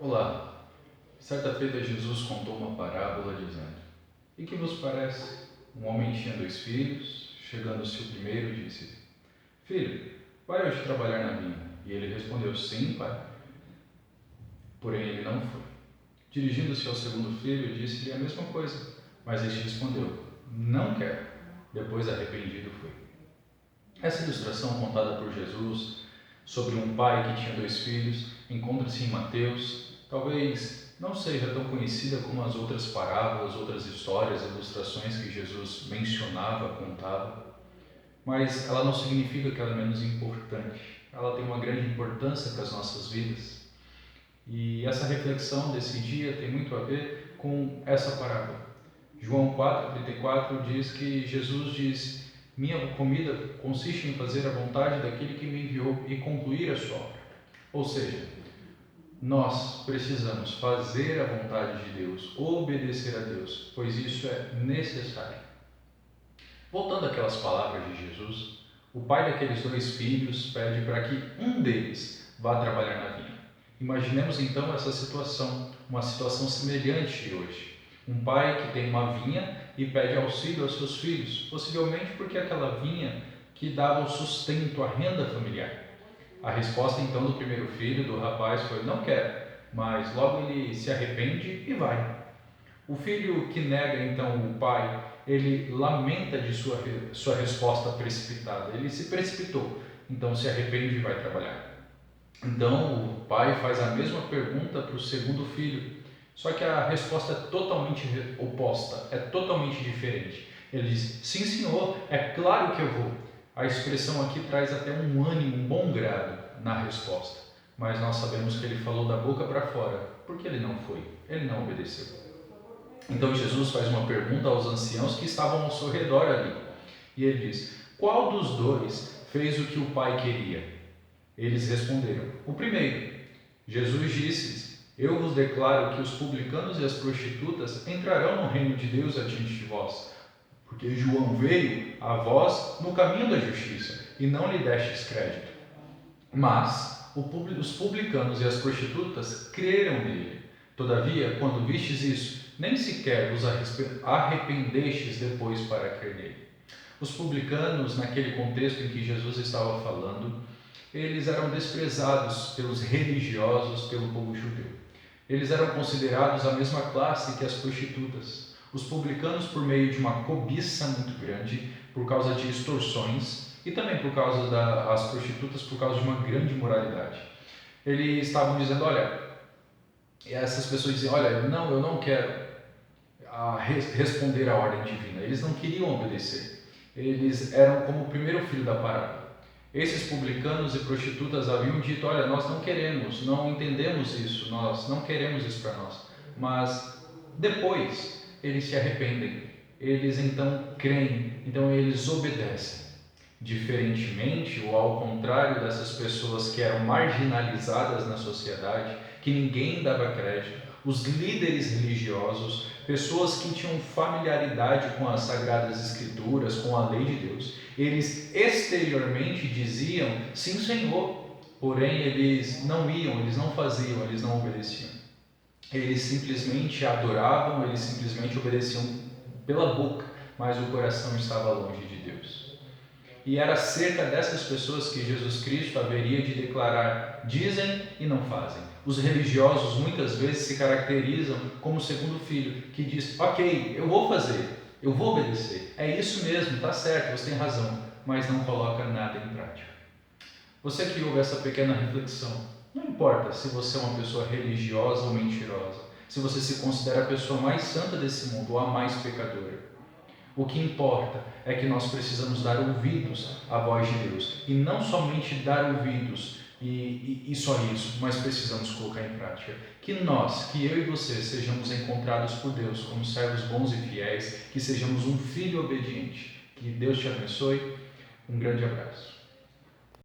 Olá, certa feita Jesus contou uma parábola dizendo: E que vos parece? Um homem tinha 2 filhos, chegando-se o primeiro, disse: Filho, vai hoje trabalhar na vinha. E ele respondeu: Sim, pai. Porém ele não foi. Dirigindo-se ao segundo filho, disse-lhe a mesma coisa, mas este respondeu: Não quero. Depois arrependido foi. Essa ilustração contada por Jesus sobre um pai que tinha 2 filhos encontra-se em Mateus. Talvez não seja tão conhecida como as outras parábolas, outras histórias, ilustrações que Jesus mencionava, contava, mas ela não significa que ela é menos importante. Ela tem uma grande importância para as nossas vidas. E essa reflexão desse dia tem muito a ver com essa parábola. João 4,34 diz que Jesus diz: Minha comida consiste em fazer a vontade daquele que me enviou e concluir a sua obra. Ou seja, nós precisamos fazer a vontade de Deus, obedecer a Deus, pois isso é necessário. Voltando àquelas palavras de Jesus, o pai daqueles 2 filhos pede para que um deles vá trabalhar na vinha. Imaginemos então essa situação, uma situação semelhante hoje. Um pai que tem uma vinha e pede auxílio aos seus filhos, possivelmente porque aquela vinha que dava o sustento, a renda familiar. A resposta então do primeiro filho, do rapaz, foi: não quero, mas logo ele se arrepende e vai. O filho que nega então o pai, ele lamenta de sua resposta precipitada. Ele se precipitou, então se arrepende e vai trabalhar. Então o pai faz a mesma pergunta para o segundo filho, só que a resposta é totalmente oposta, é totalmente diferente. Ele diz: sim senhor, é claro que eu vou. A expressão aqui traz até um ânimo, um bom grado na resposta, mas nós sabemos que ele falou da boca para fora, porque ele não foi, ele não obedeceu. Então Jesus faz uma pergunta aos anciãos que estavam ao seu redor ali. E ele diz: qual dos dois fez o que o pai queria? Eles responderam: o primeiro. Jesus disse: eu vos declaro que os publicanos e as prostitutas entrarão no reino de Deus adiante de vós. Porque João veio a vós no caminho da justiça, e não lhe destes crédito. Mas os publicanos e as prostitutas creram nele. Todavia, quando vistes isso, nem sequer vos arrependestes depois para crer nele. Os publicanos, naquele contexto em que Jesus estava falando, eles eram desprezados pelos religiosos, pelo povo judeu. Eles eram considerados a mesma classe que as prostitutas. Os publicanos, por meio de uma cobiça muito grande, por causa de extorsões, e também por causa das prostitutas, por causa de uma grande imoralidade. Eles estavam dizendo: olha, essas pessoas diziam: olha, não, eu não quero responder à ordem divina. Eles não queriam obedecer. Eles eram como o primeiro filho da parábola. Esses publicanos e prostitutas haviam dito: olha, nós não queremos, não entendemos isso, nós não queremos isso para nós. Mas depois eles se arrependem, eles então creem, então eles obedecem. Diferentemente, ou ao contrário dessas pessoas que eram marginalizadas na sociedade, que ninguém dava crédito, os líderes religiosos, pessoas que tinham familiaridade com as Sagradas Escrituras, com a lei de Deus, eles exteriormente diziam: sim, Senhor, porém eles não iam, eles não faziam, eles não obedeciam. Eles simplesmente adoravam, eles simplesmente obedeciam pela boca, mas o coração estava longe de Deus. E era acerca dessas pessoas que Jesus Cristo haveria de declarar: dizem e não fazem. Os religiosos muitas vezes se caracterizam como o segundo filho, que diz: ok, eu vou fazer, eu vou obedecer, é isso mesmo, está certo, você tem razão, mas não coloca nada em prática. Você que ouve essa pequena reflexão, não importa se você é uma pessoa religiosa ou mentirosa, se você se considera a pessoa mais santa desse mundo ou a mais pecadora, o que importa é que nós precisamos dar ouvidos à voz de Deus. E não somente dar ouvidos e só isso, mas precisamos colocar em prática. Que eu e você sejamos encontrados por Deus como servos bons e fiéis, que sejamos um filho obediente. Que Deus te abençoe. Um grande abraço.